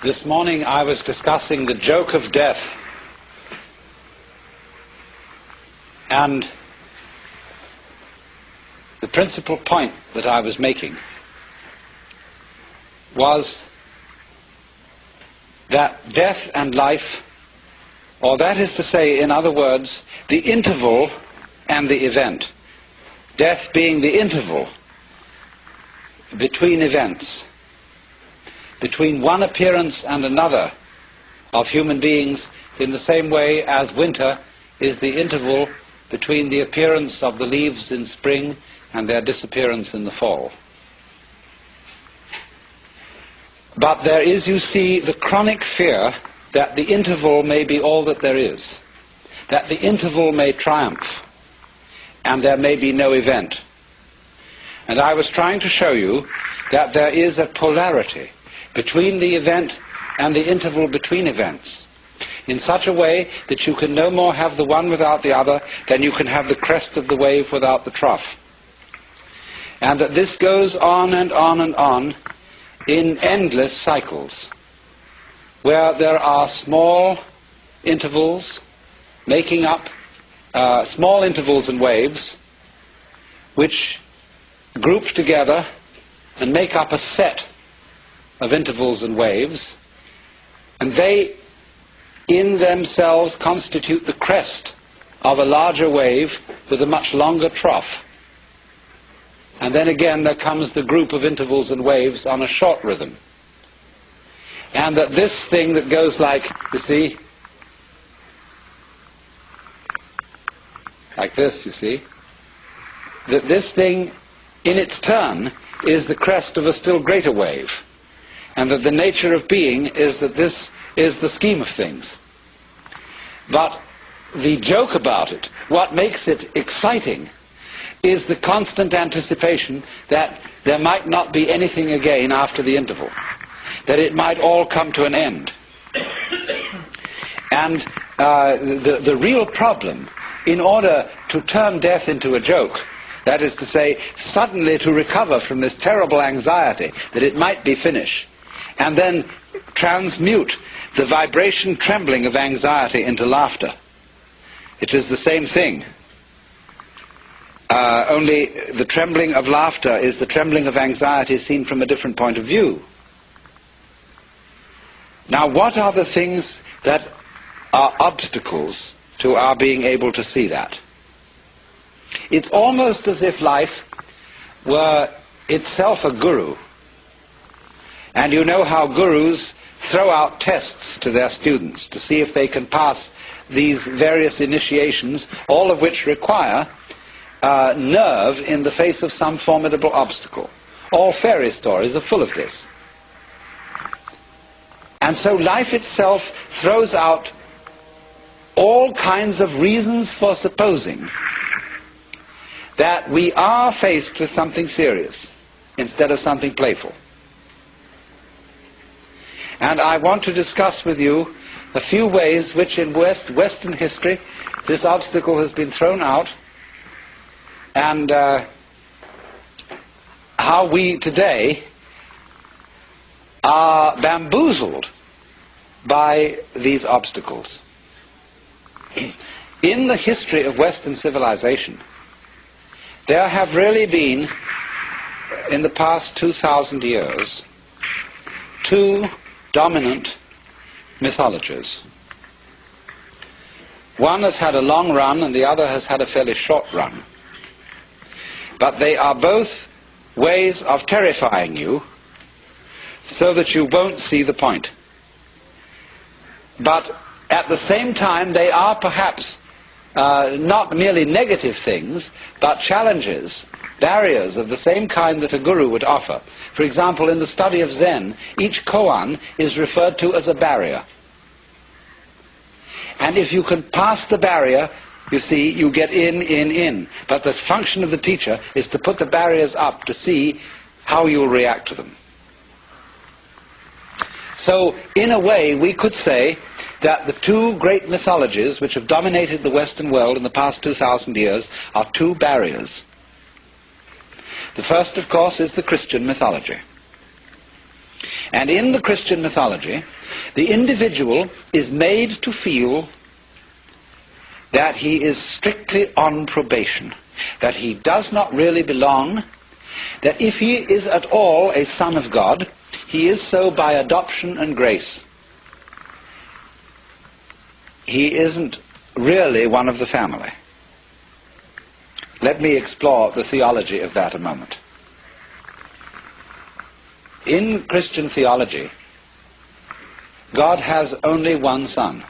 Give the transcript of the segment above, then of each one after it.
This morning I was discussing the joke of death, and the principal point that I was making was that death and life, or that is to say, in other words, the interval and the event, death being the interval between events, between one appearance and another of human beings, in the same way as winter is the interval between the appearance of the leaves in spring and their disappearance in the fall. But there is, you see, the chronic fear that the interval may be all that there is, that the interval may triumph, and there may be no event. And I was trying to show you that there is a polarity between the event and the interval between events, in such a way that you can no more have the one without the other than you can have the crest of the wave without the trough. And that this goes on and on and on in endless cycles, where there are small intervals making up small intervals and waves which group together and make up a set of intervals and waves, and they in themselves constitute the crest of a larger wave with a much longer trough. And then again there comes the group of intervals and waves on a short rhythm. And that this thing that goes like, you see, like this, you see, that this thing in its turn is the crest of a still greater wave, and that the nature of being is that this is the scheme of things. But the joke about it, what makes it exciting, is the constant anticipation that there might not be anything again after the interval, that it might all come to an end. And the real problem, in order to turn death into a joke, that is to say, suddenly to recover from this terrible anxiety that it might be finished, and then transmute the vibration trembling of anxiety into laughter. It is the same thing. Only the trembling of laughter is the trembling of anxiety seen from a different point of view. Now, what are the things that are obstacles to our being able to see that? It's almost as if life were itself a guru. And you know how gurus throw out tests to their students to see if they can pass these various initiations, all of which require nerve in the face of some formidable obstacle. All fairy stories are full of this. And so life itself throws out all kinds of reasons for supposing that we are faced with something serious instead of something playful. And I want to discuss with you a few ways which in Western history this obstacle has been thrown out, and how we today are bamboozled by these obstacles. In the history of Western civilization, there have really been, in the past 2,000 years, two dominant mythologies. One has had a long run and the other has had a fairly short run. But they are both ways of terrifying you so that you won't see the point. But at the same time, they are perhaps not merely negative things, but challenges, barriers of the same kind that a guru would offer. For example, in the study of Zen, each koan is referred to as a barrier. And if you can pass the barrier, you see, you get in. But the function of the teacher is to put the barriers up to see how you'll react to them. So, in a way, we could say that the two great mythologies which have dominated the Western world in the past 2,000 years are two barriers. The first, of course, is the Christian mythology. And in the Christian mythology, The individual is made to feel that he is strictly on probation, that he does not really belong, that if he is at all a son of God, he is so by adoption and grace. He isn't really one of the family. Let me explore the theology of that a moment. In Christian theology, God has only one Son.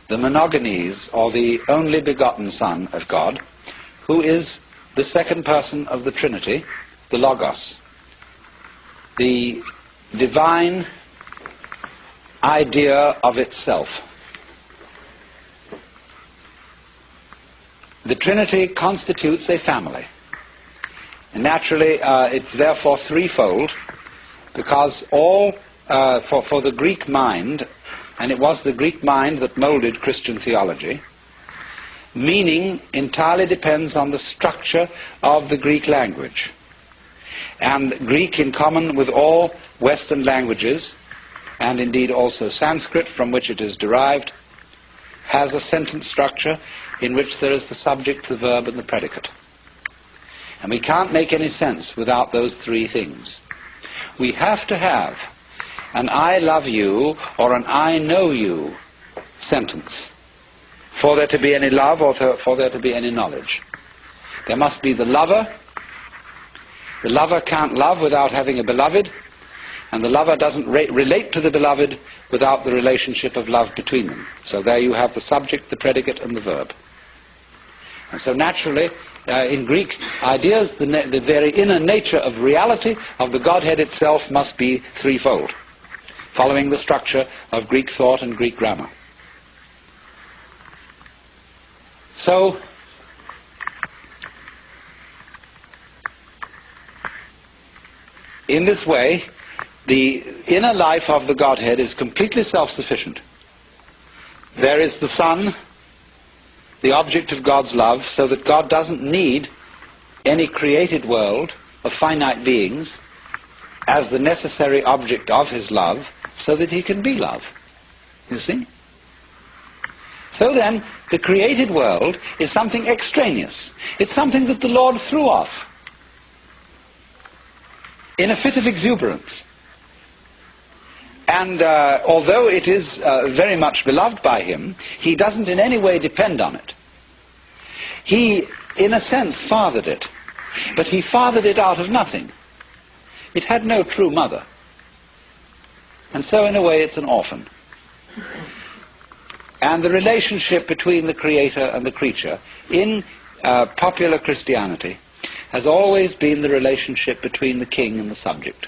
The monogenes, or the only begotten Son of God, who is the second person of the Trinity, the Logos, the divine idea of itself. The Trinity constitutes a family. And naturally, it's therefore threefold, because all, for the Greek mind, and it was the Greek mind that molded Christian theology, meaning entirely depends on the structure of the Greek language. And Greek, in common with all Western languages, and indeed also Sanskrit, from which it is derived, has a sentence structure in which there is the subject, the verb, and the predicate. And we can't make any sense without those three things. We have to have an I love you or an I know you sentence for there to be any love or for there to be any knowledge. There must be the lover. The lover can't love without having a beloved, and the lover doesn't relate to the beloved without the relationship of love between them. So there you have the subject, the predicate, and the verb. And so naturally, in Greek ideas, the very inner nature of reality of the Godhead itself must be threefold, following the structure of Greek thought and Greek grammar. So, in this way, the inner life of the Godhead is completely self-sufficient. There is the Son, the object of God's love, so that God doesn't need any created world of finite beings as the necessary object of his love, so that he can be love. You see? So then, the created world is something extraneous. It's something that the Lord threw off in a fit of exuberance. And although it is very much beloved by him, he doesn't in any way depend on it. He, in a sense, fathered it, but he fathered it out of nothing. It had no true mother. And so, in a way, it's an orphan. And the relationship between the Creator and the creature in popular Christianity has always been the relationship between the king and the subject.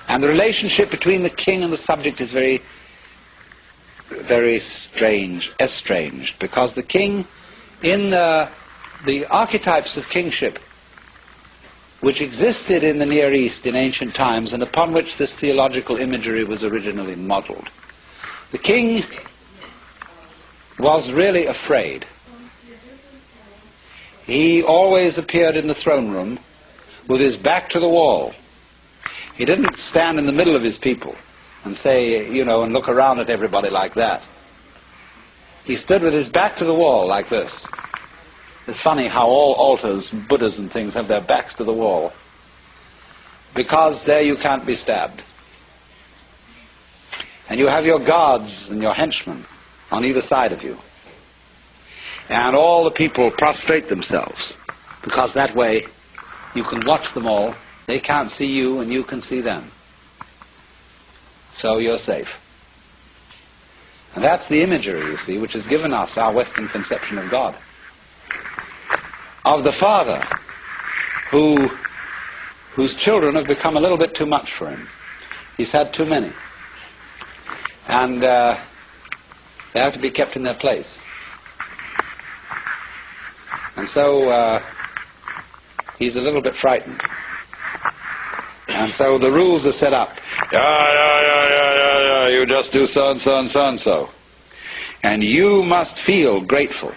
And the relationship between the king and the subject is very, very strange, estranged, because the king, in the archetypes of kingship which existed in the Near East in ancient times and upon which this theological imagery was originally modeled, the king was really afraid. He always appeared in the throne room with his back to the wall. He didn't stand in the middle of his people and say, and look around at everybody like that. He stood with his back to the wall like this. It's funny how all altars, Buddhas and things, have their backs to the wall, because there you can't be stabbed. And you have your guards and your henchmen on either side of you. And all the people prostrate themselves, because that way you can watch them all. They can't see you and you can see them. So you're safe. And that's the imagery, you see, which has given us our Western conception of God. Of the Father, whose children have become a little bit too much for him. He's had too many. And they have to be kept in their place. And so he's a little bit frightened. And so the rules are set up. You just do so and so and so and so. And you must feel grateful